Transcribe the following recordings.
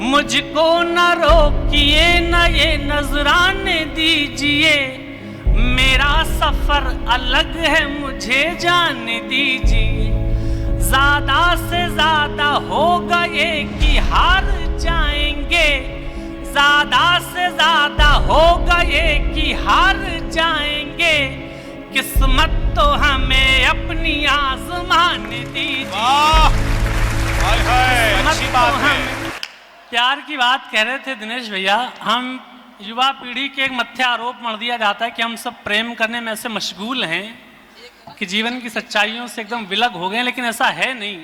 मुझको न रोकिए न ये नजराने दीजिए, मेरा सफर अलग है मुझे जाने दीजिए। ज्यादा से ज्यादा होगा ये कि हार जाएंगे, ज्यादा से ज्यादा होगा ये कि हार जाएंगे। किस्मत तो हमें अपनी आजमाने दीजिए। हाय हाय, अच्छी बात है। प्यार की बात कह रहे थे दिनेश भैया। हम युवा पीढ़ी के एक मत्थे आरोप मढ़ दिया जाता है कि हम सब प्रेम करने में ऐसे मशगूल हैं कि जीवन की सच्चाइयों से एकदम विलग हो गए, लेकिन ऐसा है नहीं।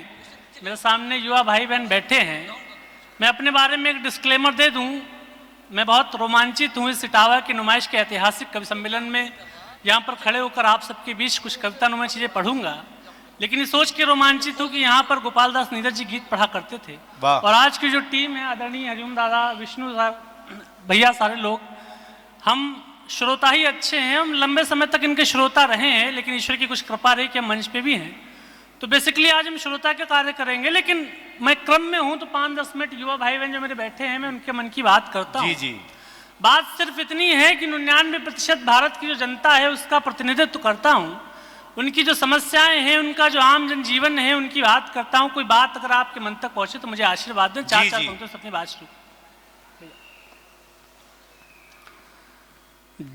मेरे सामने युवा भाई बहन बैठे हैं। मैं अपने बारे में एक डिस्क्लेमर दे दूं, मैं बहुत रोमांचित हूँ इस इटावा की नुमाइश के ऐतिहासिक कवि सम्मेलन में यहाँ पर खड़े होकर आप सबके बीच कुछ कविता नुमा चीज़ें पढ़ूंगा, लेकिन ये सोच के रोमांचित हूँ कि यहाँ पर गोपाल दास नीरज जी गीत पढ़ा करते थे। और आज की जो टीम है, आदरणीय हरिओम दादा, विष्णु भैया, सारे लोग, हम श्रोता ही अच्छे हैं। हम लंबे समय तक इनके श्रोता रहे हैं, लेकिन ईश्वर की कुछ कृपा रही कि हम मंच पे भी हैं। तो बेसिकली आज हम श्रोता के कार्य करेंगे, लेकिन मैं क्रम में हूँ तो 5-10 मिनट युवा भाई बहन जो मेरे बैठे हैं, मैं उनके मन की बात करता हूँ। जी। बात सिर्फ इतनी है कि 99% भारत की जो जनता है उसका प्रतिनिधित्व करता हूँ। उनकी जो समस्याएं हैं, उनका जो आम जनजीवन है, उनकी बात करता हूँ। कोई बात अगर आपके मन तक पहुंचे तो मुझे आशीर्वाद दें। 4-4 पंक्तियों से अपनी बात शुरू।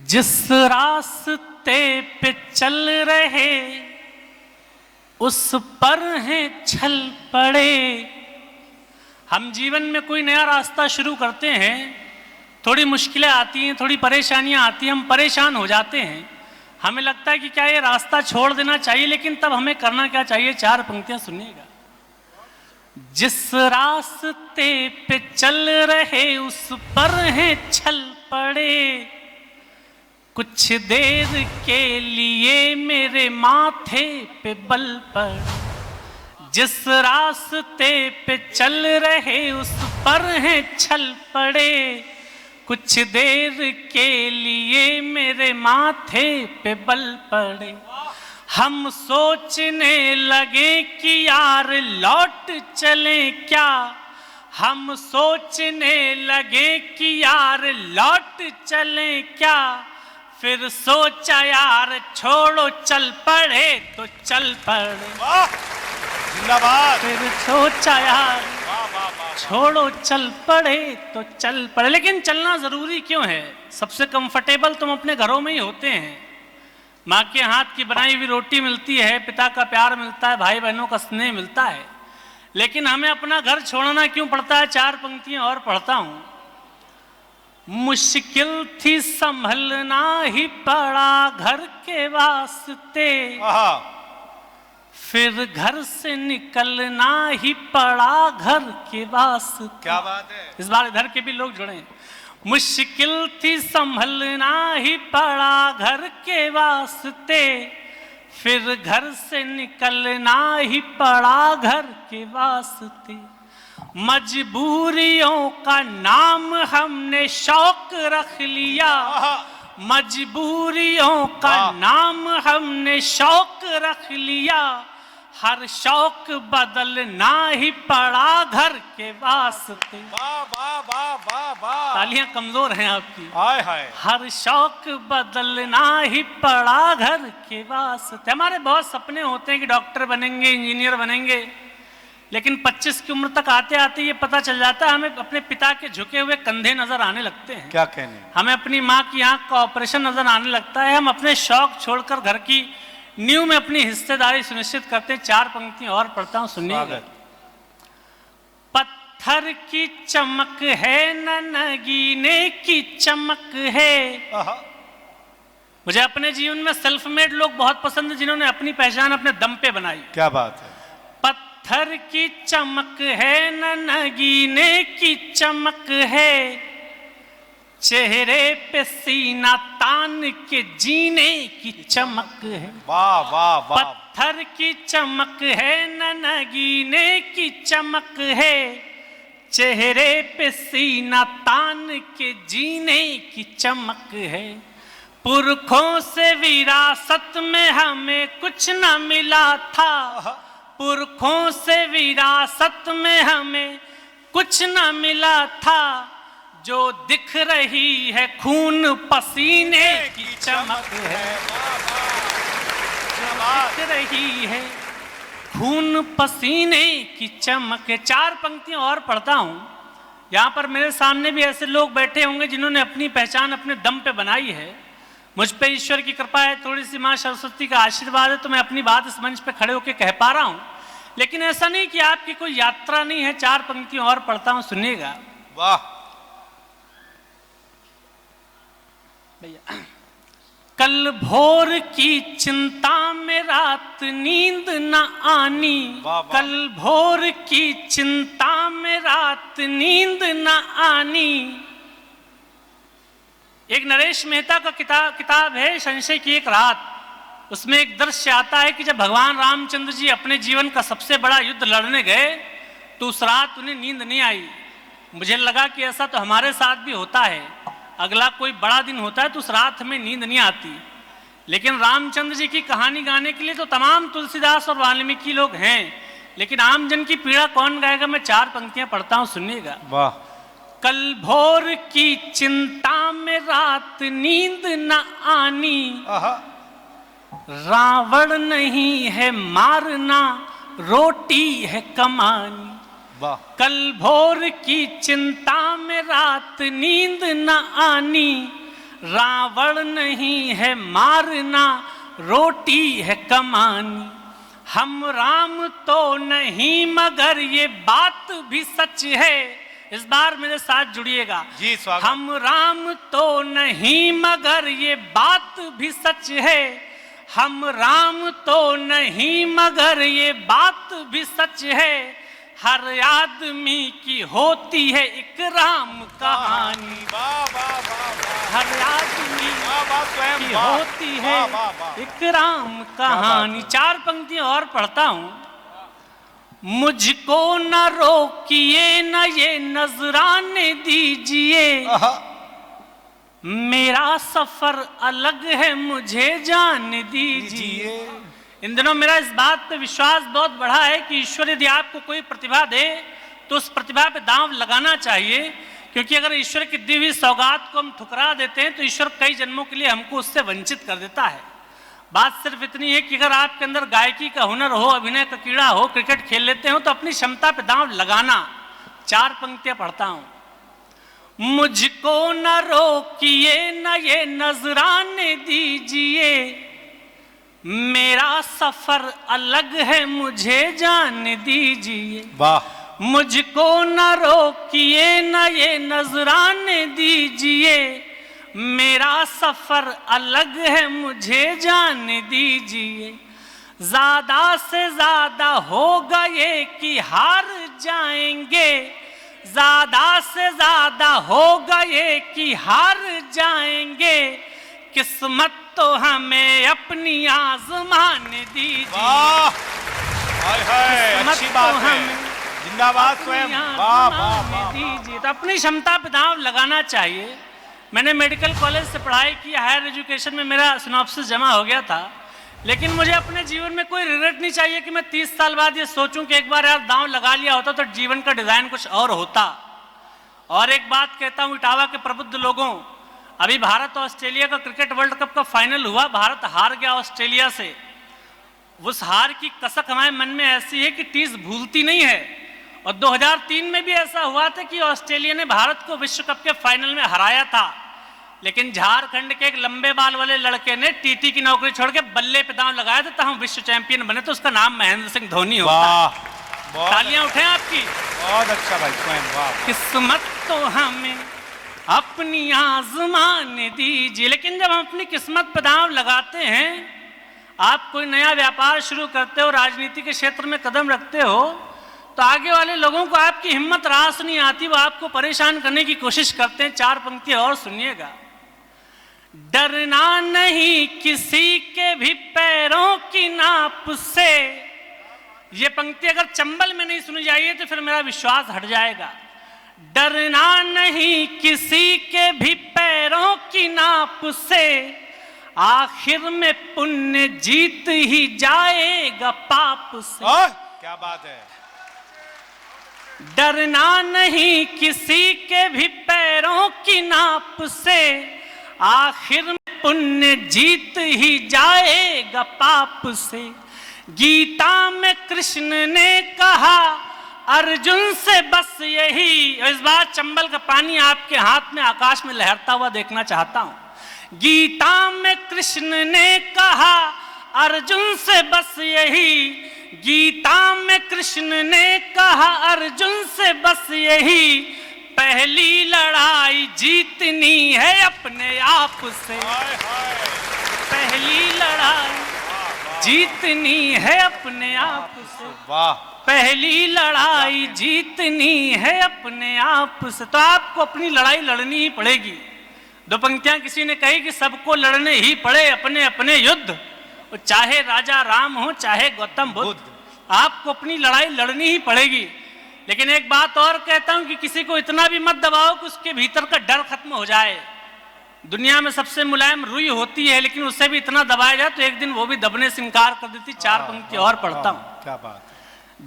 जिस रास्ते पे चल रहे उस पर हैं छल पड़े। हम जीवन में कोई नया रास्ता शुरू करते हैं, थोड़ी मुश्किलें आती हैं, थोड़ी परेशानियां आती हैं, हम परेशान हो जाते हैं। हमें लगता है कि क्या ये रास्ता छोड़ देना चाहिए, लेकिन तब हमें करना क्या चाहिए? 4 पंक्तियां सुनिएगा। जिस रास्ते पे चल रहे उस पर हैं छल पड़े, कुछ देर के लिए मेरे माथे पे बल पड़। जिस रास्ते पे चल रहे उस पर हैं छल पड़े, कुछ देर के लिए मेरे माथे पे बल पड़े। हम सोचने लगे कि यार लौट चले क्या, हम सोचने लगे कि यार लौट चले क्या। फिर सोचा यार छोड़ो चल पड़े तो चल पड़े। फिर सोचा यार छोड़ो चल पड़े तो चल पड़े। लेकिन चलना जरूरी क्यों है? सबसे कंफर्टेबल तुम अपने घरों में ही होते हैं। माँ के हाथ की बनाई हुई रोटी मिलती है, पिता का प्यार मिलता है, भाई बहनों का स्नेह मिलता है, लेकिन हमें अपना घर छोड़ना क्यों पड़ता है? 4 पंक्तियां और पढ़ता हूं। मुश्किल थी संभलना ही पड़ा घर के वास्ते, फिर घर से निकलना ही पड़ा घर के वास्ते। क्या बात है! इस बार इधर के भी लोग जुड़े। मुश्किल थी संभलना ही पड़ा घर के वास्ते, फिर घर से निकलना ही पड़ा घर के वास्ते। मजबूरियों का नाम हमने शौक रख लिया, मजबूरियों का नाम हमने शौक रख लिया। हर शौक बदलना ही पड़ा घर के वास्ते। वाह वाह वाह वाह वाह, तालियां कमजोर हैं आपकी। हाय हाय। हर शौक बदलना ही पड़ा घर के वास्ते। हमारे बहुत सपने होते हैं कि डॉक्टर बनेंगे, इंजीनियर बनेंगे, लेकिन 25 की उम्र तक आते आते ये पता चल जाता है हमें अपने पिता के झुके हुए कंधे नजर आने लगते हैं। क्या कहने? हमें अपनी माँ की आंख का ऑपरेशन नजर आने लगता है। हम अपने शौक छोड़कर घर की नींव में अपनी हिस्सेदारी सुनिश्चित करते हैं। 4 पंक्तियां और पढ़ता हूं, सुनिए। पत्थर की चमक है न नगीने की चमक है। मुझे अपने जीवन में सेल्फ मेड लोग बहुत पसंद, जिन्होंने अपनी पहचान अपने दम पे बनाई। क्या बात है! पत्थर की चमक है न नगीने की चमक है, चेहरे पे सीना तान के जीने की चमक है। वाह वाह वाह! पत्थर की चमक है न नगीने की चमक है, चेहरे पे सीना तान के जीने की चमक है। पुरखों से विरासत में हमें कुछ न मिला था, पुरखों से विरासत में हमें कुछ न मिला था जो दिख रही है, खून पसीने की चमक है। दिख रही है खून पसीने की चमक है। 4 पंक्तियां और पढ़ता हूं। यहां पर मेरे सामने भी ऐसे लोग बैठे होंगे जिन्होंने अपनी पहचान अपने दम पे बनाई है। मुझ पे ईश्वर की कृपा है, थोड़ी सी मां सरस्वती का आशीर्वाद है, तो मैं अपनी बात इस मंच पे खड़े होकर कह पा रहा हूं। लेकिन ऐसा नहीं कि आपकी कोई यात्रा नहीं है। 4 पंक्तियां और पढ़ता हूं, सुनिएगा। वाह भैया। कल भोर की चिंता में रात नींद न आनी, कल भोर की चिंता में रात नींद न आनी। एक नरेश मेहता का किताब है संशय की एक रात। उसमें एक दृश्य आता है कि जब भगवान रामचंद्र जी अपने जीवन का सबसे बड़ा युद्ध लड़ने गए तो उस रात उन्हें नींद नहीं आई। मुझे लगा कि ऐसा तो हमारे साथ भी होता है, अगला कोई बड़ा दिन होता है तो उस रात हमें नींद नहीं आती। लेकिन रामचंद्र जी की कहानी गाने के लिए तो तमाम तुलसीदास और वाल्मीकि लोग हैं, लेकिन आम जन की पीड़ा कौन गाएगा? मैं 4 पंक्तियां पढ़ता हूं, सुनिएगा। वाह। कल भोर की चिंता में रात नींद न आनी, रावण नहीं है मारना, रोटी है कमानी। वाह। कल भोर की चिंता में रात नींद न आनी, रावण नहीं है मारना, रोटी है कमानी। हम राम तो नहीं मगर ये बात भी सच है। इस बार मेरे साथ जुड़िएगा जी, स्वागत। हम राम तो नहीं मगर ये बात भी सच है, हम राम तो नहीं मगर ये बात भी सच है। हर आदमी की होती है एक राम कहानी, हर आदमी की होती है एक राम कहानी। 4 पंक्तियां और पढ़ता हूं। मुझको न रोकिए न ये नजराने दीजिए, मेरा सफर अलग है मुझे जान दीजिए। इन दिनों मेरा इस बात पे विश्वास बहुत बढ़ा है कि ईश्वर यदि आपको कोई प्रतिभा दे तो उस प्रतिभा पे दांव लगाना चाहिए, क्योंकि अगर ईश्वर की दी हुई सौगात को हम ठुकरा देते हैं तो ईश्वर कई जन्मों के लिए हमको उससे वंचित कर देता है। बात सिर्फ इतनी है कि अगर आपके अंदर गायकी का हुनर हो, अभिनय का कीड़ा हो, क्रिकेट खेल लेते हो तो अपनी क्षमता पे दांव लगाना। 4 पंक्तियां पढ़ता हूं। मुझको न रोकिए न ये नजराने दीजिए, मेरा सफर अलग है मुझे जान दीजिए। वाह। मुझको न रोकिए न ये नजराने दीजिए, मेरा सफर अलग है मुझे जान दीजिए। ज्यादा से ज्यादा होगा ये कि हार जाएंगे, ज्यादा से ज्यादा होगा ये कि हार जाएंगे। किस्मत तो हमें अपनी आजमाने दीजिए। हाय हाय, अच्छी बात है। जिंदाबाद स्वयं। वाह वाह वाह। दीजिए तो अपनी क्षमता पे दांव लगाना चाहिए। मैंने मेडिकल कॉलेज से पढ़ाई की, हायर एजुकेशन में मेरा सिनॉप्सिस जमा हो गया था, लेकिन मुझे अपने जीवन में कोई रिग्रेट नहीं चाहिए कि मैं 30 साल बाद ये सोचूं कि एक बार यार दांव लगा लिया होता तो जीवन का डिजाइन कुछ और होता। और एक बात कहता हूं इटावा के प्रबुद्ध लोगों, अभी भारत और ऑस्ट्रेलिया का क्रिकेट वर्ल्ड कप का फाइनल हुआ, भारत हार गया ऑस्ट्रेलिया से। उस हार की कसक हमारे मन में ऐसी है कि टीस भूलती नहीं है। और 2003 में भी ऐसा हुआ था कि ऑस्ट्रेलिया ने भारत को विश्व कप के फाइनल में हराया था, लेकिन झारखंड के एक लंबे बाल वाले लड़के ने टीटी की नौकरी छोड़ के बल्ले पे दांव लगाया था, तो हम विश्व चैंपियन बने। तो उसका नाम महेंद्र सिंह धोनी होता है। तालियां उठे आपकी। बहुत अच्छा भाई स्वयं। वाह। किस्मत तो हमें अपनी आजमाने दीजिए। लेकिन जब हम अपनी किस्मत पर दांव लगाते हैं, आप कोई नया व्यापार शुरू करते हो, राजनीति के क्षेत्र में कदम रखते हो, तो आगे वाले लोगों को आपकी हिम्मत रास नहीं आती, वो आपको परेशान करने की कोशिश करते हैं। 4 पंक्तियां और सुनिएगा। डरना नहीं किसी के भी पैरों की नाप से। ये पंक्ति अगर चंबल में नहीं सुनी जाइए तो फिर मेरा विश्वास हट जाएगा। डरना नहीं किसी के भी पैरों की नाप से, आखिर में पुण्य जीत ही जाएगा पाप से। क्या बात है। डरना नहीं किसी के भी पैरों की नाप से, आखिर में पुण्य जीत ही जाएगा पाप से। गीता में कृष्ण ने कहा अर्जुन से बस यही। इस बार चंबल का पानी आपके हाथ में आकाश में लहरता हुआ देखना चाहता हूं। गीता में कृष्ण ने कहा अर्जुन से बस यही। गीता में कृष्ण ने कहा अर्जुन से बस यही। पहली लड़ाई जीतनी है अपने आप से। पहली लड़ाई जीतनी है अपने आप से। वाह, पहली लड़ाई जीतनी है अपने आप से। तो आपको अपनी लड़ाई लड़नी ही पड़ेगी। दो पंक्तियां किसी ने कही कि सबको लड़ने ही पड़े अपने अपने युद्ध, चाहे राजा राम हो चाहे गौतम बुद्ध, आपको अपनी लड़ाई लड़नी ही पड़ेगी। लेकिन एक बात और कहता हूं कि किसी को इतना भी मत दबाओ कि उसके भीतर का डर खत्म हो जाए। दुनिया में सबसे मुलायम रुई होती है, लेकिन उससे भी इतना दबाया जाए तो एक दिन वो भी दबने से इनकार कर देती। चार पंक्ति और पढ़ता हूं। क्या बात।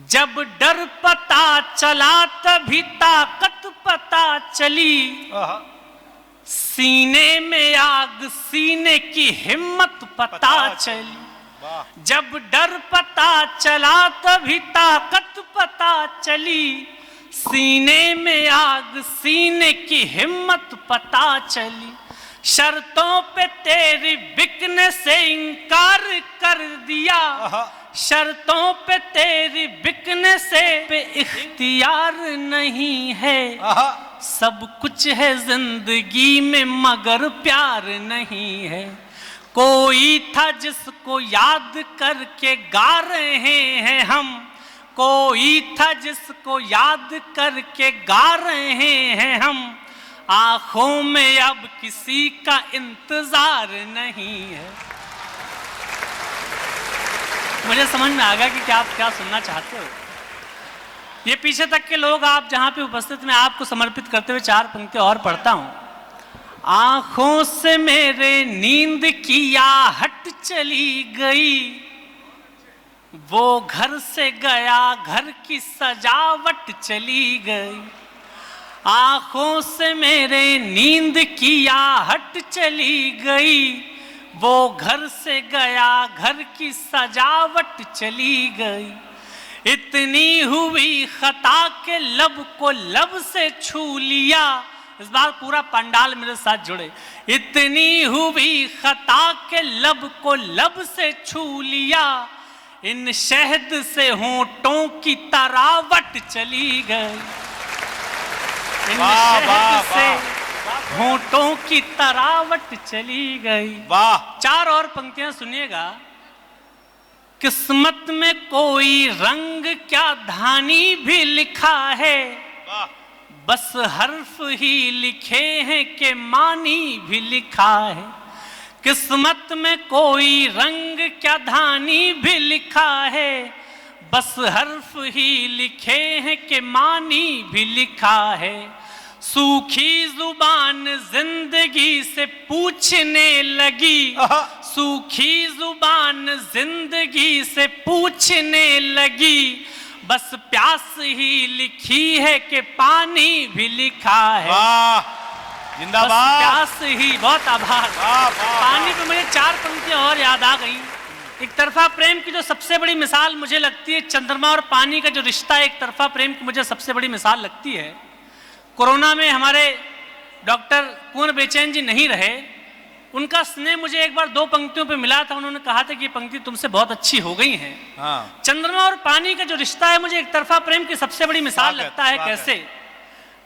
जब डर पता चला तभी ताकत पता चली। सीने में आग सीने की हिम्मत पता चली। जब डर पता चला तभी ताकत पता चली। सीने में आग सीने की हिम्मत पता चली। शर्तों पे तेरी बिकने से इनकार कर दिया। शर्तों पे तेरी बिकने से पे इख्तियार नहीं है। सब कुछ है जिंदगी में मगर प्यार नहीं है। कोई था जिसको याद करके गा रहे हैं हम। कोई था जिसको याद करके गा रहे हैं हम। आंखों में अब किसी का इंतजार नहीं है। मुझे समझ में आ गया कि क्या आप क्या सुनना चाहते हो। ये पीछे तक के लोग आप जहां पे उपस्थित, मैं आपको समर्पित करते हुए चार पंक्ति और पढ़ता हूं। आंखों से मेरे नींद की आहट चली गई। वो घर से गया घर की सजावट चली गई। आंखों से मेरे नींद की आहट चली गई। वो घर से गया घर की सजावट चली गई। इतनी हुई खता के लब को लब से छू लिया। इस बार पूरा पंडाल मेरे साथ जुड़े। इतनी हुई खता के लब को लब से छू लिया। इन शहद से होंठों की तरावट चली गई। इन शहद से होंठों की तरावट चली गई। वाह। चार और पंक्तियां सुनिएगा। किस्मत में कोई रंग क्या धानी भी लिखा है। वाह। बस हर्फ ही लिखे हैं कि मानी भी लिखा है। किस्मत में कोई रंग क्या धानी भी लिखा है। बस हर्फ ही लिखे हैं कि मानी भी लिखा है। सूखी जुबान जिंदगी से पूछने लगी। सूखी जुबान जिंदगी से पूछने लगी। बस प्यास ही लिखी है कि पानी भी लिखा है। जिंदाबाद। प्यास ही, बहुत आभार। पानी पे मुझे चार पंक्तियां और याद आ गई। एक तरफा प्रेम की जो सबसे बड़ी मिसाल मुझे लगती है, चंद्रमा और पानी का जो रिश्ता एक तरफा प्रेम की मुझे सबसे बड़ी मिसाल लगती है। कोरोना में हमारे डॉक्टर कुंवर बेचैन जी नहीं रहे। उनका स्नेह मुझे एक बार दो पंक्तियों पे मिला था। उन्होंने कहा था कि ये पंक्ति तुमसे बहुत अच्छी हो गई है। चंद्रमा और पानी का जो रिश्ता है मुझे एक तरफा प्रेम की सबसे बड़ी मिसाल लगता है। कैसे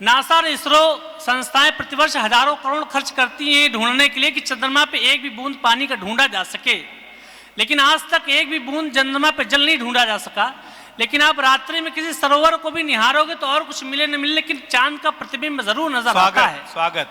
नासा और इसरो संस्थाएं प्रतिवर्ष हजारों करोड़ खर्च करती हैं ढूंढने के लिए कि चंद्रमा पे एक भी बूंद पानी का ढूंढा जा सके, लेकिन आज तक एक भी बूंद चंद्रमा पे जल नहीं ढूंढा जा सका। लेकिन आप रात्रि में किसी सरोवर को भी निहारोगे तो और कुछ मिले न मिले, लेकिन चांद का प्रतिबिंब जरूर नजर आता है। स्वागत।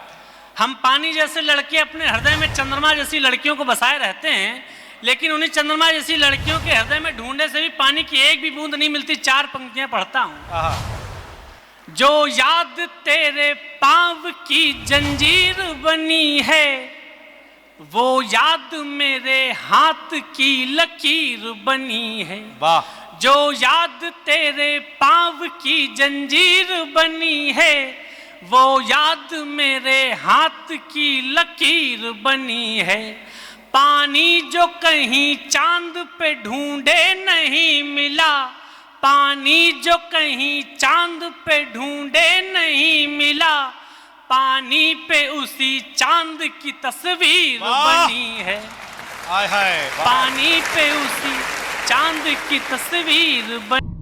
हम पानी जैसे लड़के अपने हृदय में चंद्रमा जैसी लड़कियों को बसाए रहते हैं, लेकिन उन्हीं चंद्रमा जैसी लड़कियों के हृदय में ढूंढने से भी पानी की एक भी बूंद नहीं मिलती। चार पंक्तियां पढ़ता हूं। जो याद तेरे पांव की जंजीर बनी है, वो याद मेरे हाथ की लकीर बनी है। वाह। जो याद तेरे पाँव की जंजीर बनी है, वो याद मेरे हाथ की लकीर बनी है। पानी जो कहीं चांद पे ढूंढे नहीं मिला, पानी जो कहीं चांद पे ढूंढे नहीं मिला, पानी पे उसी चांद की तस्वीर बनी है। हाय हाय पानी पे उसी चांद की तस्वीर बनी।